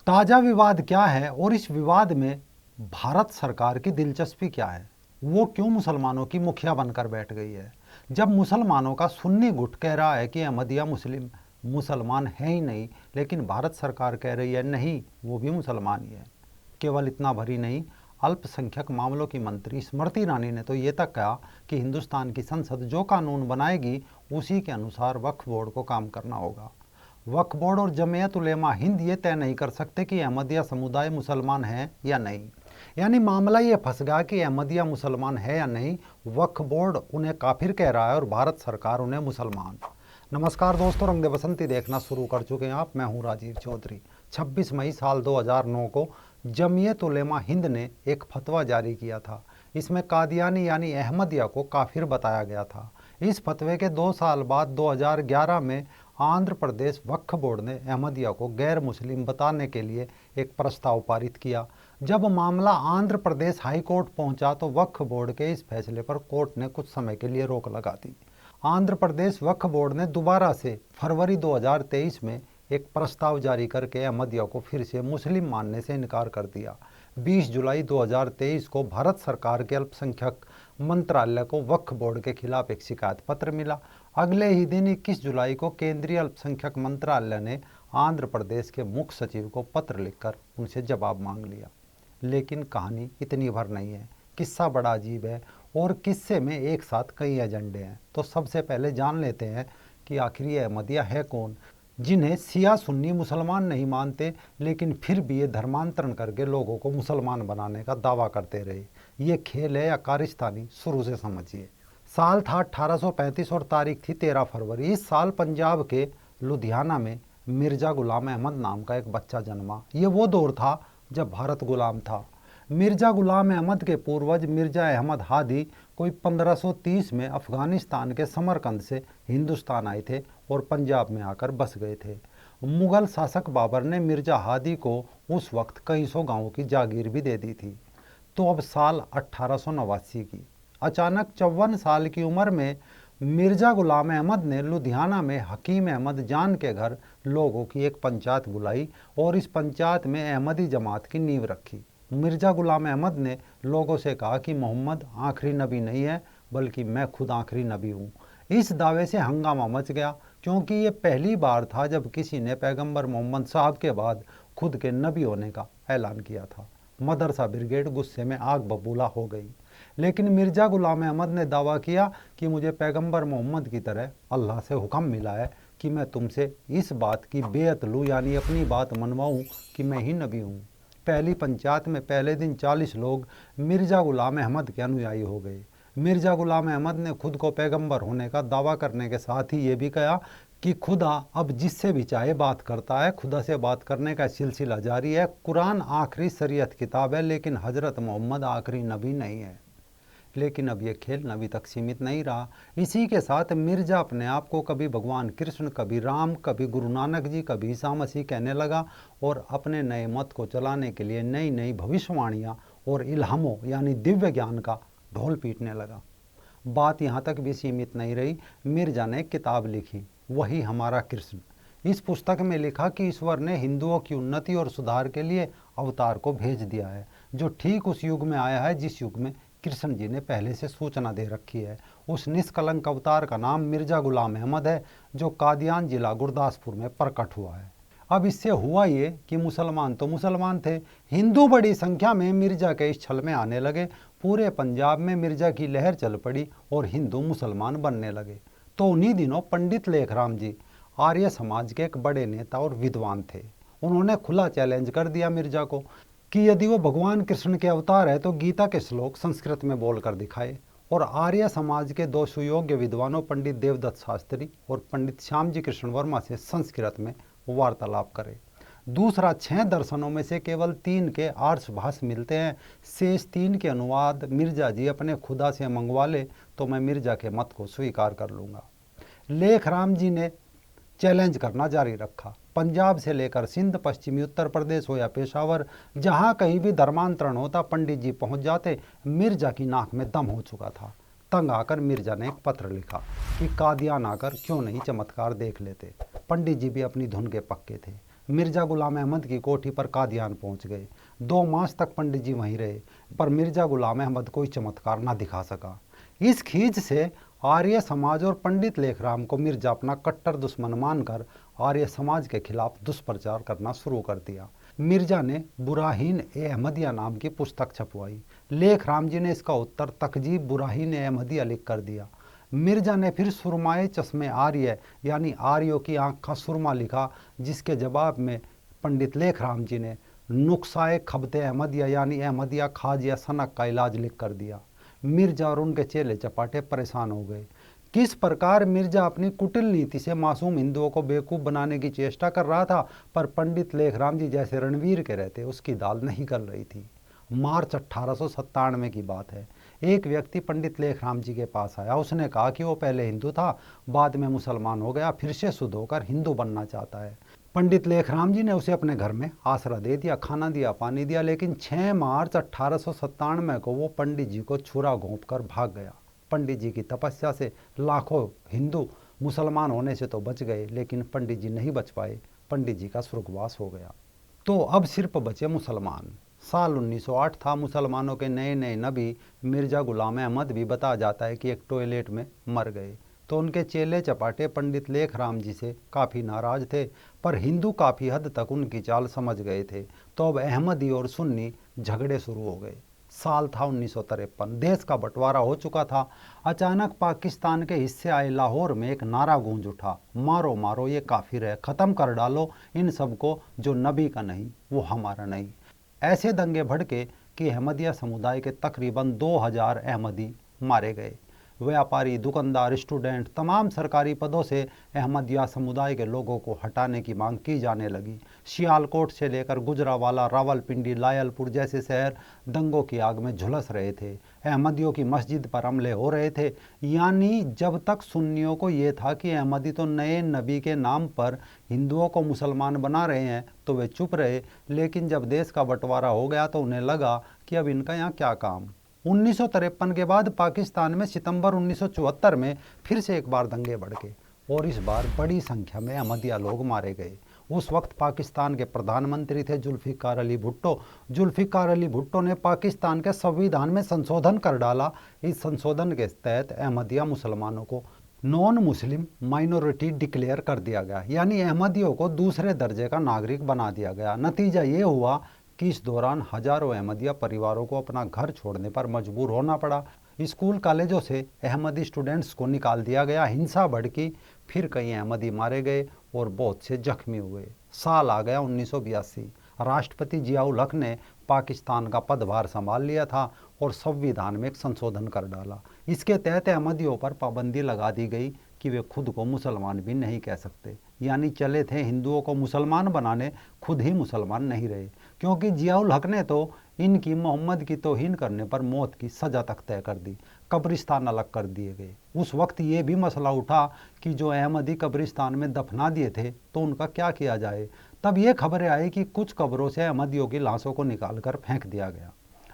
ताज़ा विवाद क्या है और इस विवाद में भारत सरकार की दिलचस्पी क्या है? वो क्यों मुसलमानों की मुखिया बनकर बैठ गई है? जब मुसलमानों का सुन्नी गुट कह रहा है कि अहमदिया मुसलमान है ही नहीं, लेकिन भारत सरकार कह रही है नहीं, वो भी मुसलमान ही है। केवल इतना भरी नहीं, अल्पसंख्यक मामलों की मंत्री स्मृति ईरानी ने तो ये तक कहा कि हिंदुस्तान की संसद जो कानून बनाएगी उसी के अनुसार वक्फ बोर्ड को काम करना होगा। वक्फ बोर्ड और जमीयत उलेमा हिंद ये तय नहीं कर सकते कि अहमदिया समुदाय मुसलमान है या नहीं। यानी मामला ये फंस गया कि अहमदिया मुसलमान है या नहीं, वक्फ बोर्ड उन्हें काफिर कह रहा है और भारत सरकार उन्हें मुसलमान। नमस्कार दोस्तों, रंग दे बसंती देखना शुरू कर चुके हैं आप। मैं हूं राजीव चौधरी। 26 मई साल 2009 को जमीयत उलेमा हिंद ने एक फतवा जारी किया था। इसमें कादियानी यानी अहमदिया को काफिर बताया गया था। इस फतवे के 2 साल बाद 2011 में आंध्र प्रदेश वक्फ बोर्ड ने अहमदिया को गैर मुस्लिम बताने के लिए एक प्रस्ताव पारित किया। जब मामला आंध्र प्रदेश हाई कोर्ट पहुंचा तो वक्फ बोर्ड के इस फैसले पर कोर्ट ने कुछ समय के लिए रोक लगा दी। आंध्र प्रदेश वक्फ बोर्ड ने दोबारा से फरवरी 2023 में एक प्रस्ताव जारी करके अहमदिया को फिर से मुस्लिम मानने से इनकार कर दिया। 20 जुलाई 2023 को भारत सरकार के अल्पसंख्यक मंत्रालय को वक्फ बोर्ड के खिलाफ एक शिकायत पत्र मिला। अगले ही दिन 21 जुलाई को केंद्रीय अल्पसंख्यक मंत्रालय ने आंध्र प्रदेश के मुख्य सचिव को पत्र लिखकर उनसे जवाब मांग लिया। लेकिन कहानी इतनी भर नहीं है, किस्सा बड़ा अजीब है और किस्से में एक साथ कई एजेंडे हैं। तो सबसे पहले जान लेते हैं कि आखिर ये अहमदिया है कौन, जिन्हें शिया सुन्नी मुसलमान नहीं मानते, लेकिन फिर भी ये धर्मांतरण करके लोगों को मुसलमान बनाने का दावा करते रहे। ये खेल है या कारिस्तानी, शुरू से समझिए। साल था 1835 और तारीख थी 13 फरवरी। इस साल पंजाब के लुधियाना में मिर्जा गुलाम अहमद नाम का एक बच्चा जन्मा। ये वो दौर था जब भारत गुलाम था। मिर्जा गुलाम अहमद के पूर्वज मिर्जा अहमद हादी कोई 1530 में अफगानिस्तान के समरकंद से हिंदुस्तान आए थे और पंजाब में आकर बस गए थे। मुगल शासक बाबर ने मिर्जा हादी को उस वक्त कई सौ गांवों की जागीर भी दे दी थी। तो अब साल 1889 की। अचानक 54 साल की उम्र में मिर्जा गुलाम अहमद ने लुधियाना में हकीम अहमद जान के घर लोगों की एक पंचायत बुलाई और इस पंचायत में अहमदी जमात की नींव रखी। मिर्जा गुलाम अहमद ने लोगों से कहा कि मोहम्मद आखिरी नबी नहीं है, बल्कि मैं खुद आखिरी नबी हूँ। इस दावे से हंगामा मच गया, क्योंकि ये पहली बार था जब किसी ने पैगंबर मोहम्मद साहब के बाद खुद के नबी होने का ऐलान किया था। मदरसा ब्रिगेड गुस्से में आग बबूला हो गई। लेकिन मिर्जा गुलाम अहमद ने दावा किया कि मुझे पैगंबर मोहम्मद की तरह अल्लाह से हुक्म मिला है कि मैं तुमसे इस बात की बेअत लूँ, यानी अपनी बात मनवाऊँ कि मैं ही नबी हूँ। पहली पंचायत में पहले दिन 40 लोग मिर्जा गुलाम अहमद के अनुयायी हो गए। मिर्जा गुलाम अहमद ने खुद को पैगंबर होने का दावा करने के साथ ही ये भी कहा कि खुदा अब जिससे भी चाहे बात करता है। खुदा से बात करने का सिलसिला जारी है। कुरान आखिरी शरीयत किताब है, लेकिन हजरत मोहम्मद आखिरी नबी नहीं है। लेकिन अब ये खेल नबी तक सीमित नहीं रहा। इसी के साथ मिर्जा अपने आप को कभी भगवान कृष्ण, कभी राम, कभी गुरु नानक जी, कभी ईसा मसीह कहने लगा और अपने नए मत को चलाने के लिए नई नई भविष्यवाणियाँ और इल्हामों यानी दिव्य ज्ञान का ढोल पीटने लगा। बात यहाँ तक भी सीमित नहीं रही। मिर्जा ने एक किताब लिखी, वही हमारा कृष्ण। इस पुस्तक में लिखा कि ईश्वर ने हिंदुओं की उन्नति और सुधार के लिए अवतार को भेज दिया है, जो ठीक उस युग में आया है जिस युग में कृष्ण जी ने पहले से सूचना दे रखी है। उस निष्कलंक अवतार का नाम मिर्जा गुलाम अहमद है, जो कादियान जिला गुरदासपुर में प्रकट हुआ है। अब इससे हुआ ये कि मुसलमान तो मुसलमान थे, हिंदू बड़ी संख्या में मिर्जा के इस छल में आने लगे। पूरे पंजाब में मिर्जा की लहर चल पड़ी और हिंदू मुसलमान बनने लगे। तो उन्हीं दिनों पंडित लेखराम जी आर्य समाज के एक बड़े नेता और विद्वान थे। उन्होंने खुला चैलेंज कर दिया मिर्जा को कि यदि वो भगवान कृष्ण के अवतार है तो गीता के श्लोक संस्कृत में बोलकर दिखाए। और आर्य समाज के 2 सुयोग्य विद्वानों पंडित देवदत्त शास्त्री और पंडित श्याम जी कृष्ण वर्मा से संस्कृत में वार्तालाप करे। दूसरा, 6 दर्शनों में से केवल 3 के आर्ष भाष्य मिलते हैं। शेष 3 के अनुवाद मिर्जा जी अपने खुदा से मंगवा ले तो मैं मिर्जा के मत को स्वीकार कर लूँगा। लेखराम जी ने चैलेंज करना जारी रखा। पंजाब से लेकर सिंध, पश्चिमी उत्तर प्रदेश हो या पेशावर, जहाँ कहीं भी धर्मांतरण होता पंडित जी पहुँच जाते। मिर्जा की नाक में दम हो चुका था। तंग आकर मिर्जा ने एक पत्र लिखा कि कादियान आकर क्यों नहीं चमत्कार देख लेते। पंडित जी भी अपनी धुन के पक्के थे। मिर्जा गुलाम अहमद की कोठी पर कादियान पहुंच गए। 2 मास तक पंडित जी वहीं रहे, पर मिर्जा गुलाम अहमद कोई चमत्कार ना दिखा सका। इस खींच से आर्य समाज और पंडित लेखराम को मिर्जा अपना कट्टर दुश्मन मानकर आर्य समाज के खिलाफ दुष्प्रचार करना शुरू कर दिया। मिर्जा ने बुराहीन ए अहमदिया नाम की पुस्तक छपवाई। लेखराम जी ने इसका उत्तर तकजीब बुराहीन ए अहमदिया लिख कर दिया। मिर्जा ने फिर सुरमाए चश्मे आर्य यानी आर्यों की आंख का सुरमा लिखा, जिसके जवाब में पंडित लेखराम जी ने नुक्साए खबते अहमदिया यानी अहमदिया खाज या सनक का इलाज लिख कर दिया। मिर्जा और उनके चेले चपाटे परेशान हो गए। किस प्रकार मिर्जा अपनी कुटिल नीति से मासूम हिंदुओं को बेवकूफ़ बनाने की चेष्टा कर रहा था, पर पंडित लेखराम जी जैसे रणवीर के रहते उसकी दाल नहीं गल रही थी। मार्च 1897 की बात है। एक व्यक्ति पंडित लेखराम जी के पास आया। उसने कहा कि वो पहले हिंदू था, बाद में मुसलमान हो गया, फिर से शुद्ध होकर हिंदू बनना चाहता है। पंडित लेखराम जी ने उसे अपने घर में आसरा दे दिया, खाना दिया, पानी दिया, लेकिन 6 मार्च 1897 को वो पंडित जी को छुरा घोंप कर भाग गया। पंडित जी की तपस्या से लाखों हिंदू मुसलमान होने से तो बच गए, लेकिन पंडित जी नहीं बच पाए। पंडित जी का स्वर्गवास हो गया। तो अब सिर्फ बचे मुसलमान। साल 1908 था। मुसलमानों के नए नए नबी मिर्जा गुलाम अहमद भी बताया जाता है कि एक टॉयलेट में मर गए। तो उनके चेले चपाटे पंडित लेखराम जी से काफ़ी नाराज थे, पर हिंदू काफ़ी हद तक उनकी चाल समझ गए थे। तो अब अहमदी और सुन्नी झगड़े शुरू हो गए। साल था 1953। देश का बंटवारा हो चुका था। अचानक पाकिस्तान के हिस्से आए लाहौर में एक नारा गूंज उठा, मारो मारो ये काफिर है, ख़त्म कर डालो इन सबको, जो नबी का नहीं वो हमारा नहीं। ऐसे दंगे भड़के कि अहमदिया समुदाय के तकरीबन 2000 अहमदी मारे गए। व्यापारी, दुकानदार, स्टूडेंट, तमाम सरकारी पदों से अहमदिया समुदाय के लोगों को हटाने की मांग की जाने लगी। सियालकोट से लेकर गुजरावाला, रावलपिंडी, लायलपुर जैसे शहर दंगों की आग में झुलस रहे थे। अहमदियों की मस्जिद पर हमले हो रहे थे। यानी जब तक सुन्नियों को ये था कि अहमदी तो नए नबी के नाम पर हिंदुओं को मुसलमान बना रहे हैं, तो वे चुप रहे। लेकिन जब देश का बंटवारा हो गया तो उन्हें लगा कि अब इनका यहाँ क्या काम। 1953 के बाद पाकिस्तान में सितंबर 1974 में फिर से एक बार दंगे भड़के और इस बार बड़ी संख्या में अहमदिया लोग मारे गए। उस वक्त पाकिस्तान के प्रधानमंत्री थे जुल्फ़िकार अली भुट्टो। जुल्फ़िकार अली भुट्टो ने पाकिस्तान के संविधान में संशोधन कर डाला। इस संशोधन के तहत अहमदिया मुसलमानों को नॉन मुस्लिम माइनॉरिटी डिक्लेयर कर दिया गया, यानी अहमदियों को दूसरे दर्जे का नागरिक बना दिया गया। नतीजा ये हुआ कि इस दौरान हजारों अहमदिया परिवारों को अपना घर छोड़ने पर मजबूर होना पड़ा। स्कूल कॉलेजों से अहमदी स्टूडेंट्स को निकाल दिया गया। हिंसा भड़की, फिर कई अहमदी मारे गए और बहुत से जख्मी हुए। साल आ गया 1982। राष्ट्रपति जियाउल हक ने पाकिस्तान का पदभार संभाल लिया था और संविधान में एक संशोधन कर डाला। इसके तहत अहमदियों पर पाबंदी लगा दी गई कि वे खुद को मुसलमान भी नहीं कह सकते, यानी चले थे हिंदुओं को मुसलमान बनाने, खुद ही मुसलमान नहीं रहे, क्योंकि जियाउल हक ने तो इनकी मोहम्मद की तौहीन करने पर मौत की सज़ा तक तय कर दी। कब्रिस्तान अलग कर दिए गए। उस वक्त ये भी मसला उठा कि जो अहमदी कब्रिस्तान में दफना दिए थे तो उनका क्या किया जाए। तब ये खबरें आई कि कुछ कब्रों से अहमदियों की लाशों को निकाल कर फेंक दिया गया।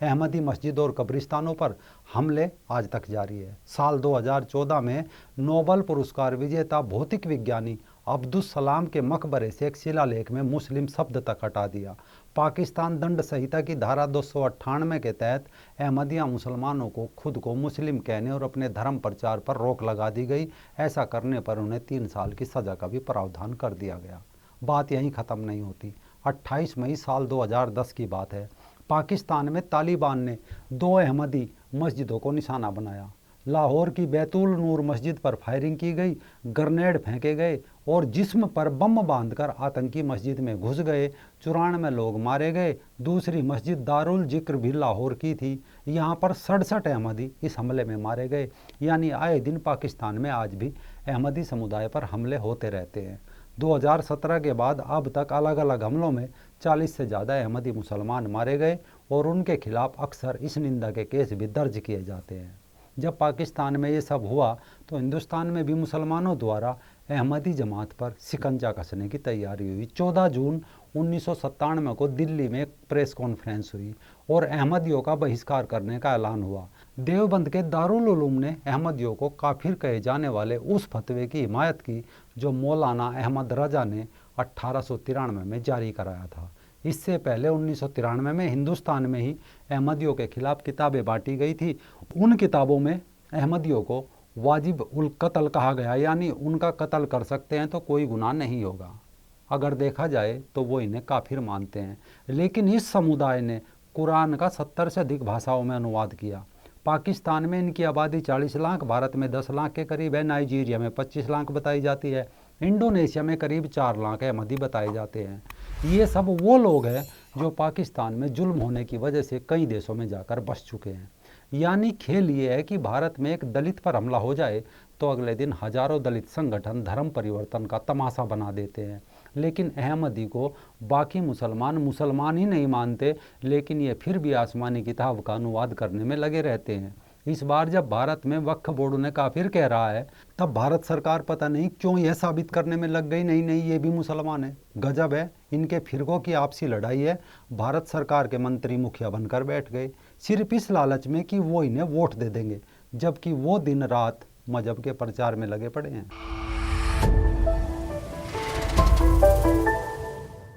अहमदी मस्जिद और कब्रिस्तानों पर हमले आज तक जारी है। साल 2014 में नोबल पुरस्कार विजेता भौतिक विज्ञानी अब्दुस सलाम के मकबरे से एक शिलालेख में मुस्लिम शब्द तक हटा दिया। पाकिस्तान दंड संहिता की धारा 298 के तहत अहमदिया मुसलमानों को खुद को मुस्लिम कहने और अपने धर्म प्रचार पर रोक लगा दी गई। ऐसा करने पर उन्हें 3 साल की सज़ा का भी प्रावधान कर दिया गया। बात यहीं ख़त्म नहीं होती। 28 मई साल 2010 की बात है। पाकिस्तान में तालिबान ने 2 अहमदी मस्जिदों को निशाना बनाया। लाहौर की बैतुल नूर मस्जिद पर फायरिंग की गई, ग्रेनेड फेंके गए और जिस्म पर बम बांधकर आतंकी मस्जिद में घुस गए। 94 लोग मारे गए। दूसरी मस्जिद दारुल जिक्र भी लाहौर की थी। यहाँ पर 67 अहमदी इस हमले में मारे गए। यानी आए दिन पाकिस्तान में आज भी अहमदी समुदाय पर हमले होते रहते हैं। 2017 के बाद अब तक अलग अलग हमलों में 40 से ज़्यादा अहमदी मुसलमान मारे गए और उनके खिलाफ अक्सर इस निंदा के केस भी दर्ज किए जाते हैं। जब पाकिस्तान में ये सब हुआ तो हिंदुस्तान में भी मुसलमानों द्वारा अहमदी जमात पर शिकंजा कसने की तैयारी हुई। 14 जून 1997 को दिल्ली में एक प्रेस कॉन्फ्रेंस हुई और अहमदियों का बहिष्कार करने का ऐलान हुआ। देवबंद के दारुल उलूम ने अहमदियों को काफिर कहे जाने वाले उस फतवे की हिमायत की जो मौलाना अहमद रजा ने 1893 में जारी कराया था। इससे पहले 1993 में हिंदुस्तान में ही अहमदियों के खिलाफ किताबें बांटी गई थी। उन किताबों में अहमदियों को वाजिब उल कत्ल कहा गया, यानी उनका कत्ल कर सकते हैं तो कोई गुनाह नहीं होगा। अगर देखा जाए तो वो इन्हें काफिर मानते हैं। लेकिन इस समुदाय ने कुरान का 70 से अधिक भाषाओं में अनुवाद किया। पाकिस्तान में इनकी आबादी 40 लाख, भारत में 10 लाख के करीब है, नाइजीरिया में 25 लाख बताई जाती है, इंडोनेशिया में करीब 4 लाख अहमदी बताए जाते हैं। ये सब वो लोग हैं जो पाकिस्तान में जुल्म होने की वजह से कई देशों में जाकर बस चुके हैं। यानी खेल ये है कि भारत में एक दलित पर हमला हो जाए तो अगले दिन हजारों दलित संगठन धर्म परिवर्तन का तमाशा बना देते हैं। लेकिन अहमदी को बाकी मुसलमान ही नहीं मानते, लेकिन ये फिर भी आसमानी किताब का अनुवाद करने में लगे रहते हैं। इस बार जब भारत में वक्फ बोर्ड उन्हें काफिर कह रहा है, तब भारत सरकार पता नहीं क्यों यह साबित करने में लग गई, नहीं ये भी मुसलमान है। गजब है, इनके फिरकों की आपसी लड़ाई है। भारत सरकार के मंत्री मुखिया बनकर बैठ गए, सिर्फ इस लालच में कि वो इन्हें वोट दे देंगे, जबकि वो दिन रात मजहब के प्रचार में लगे पड़े हैं।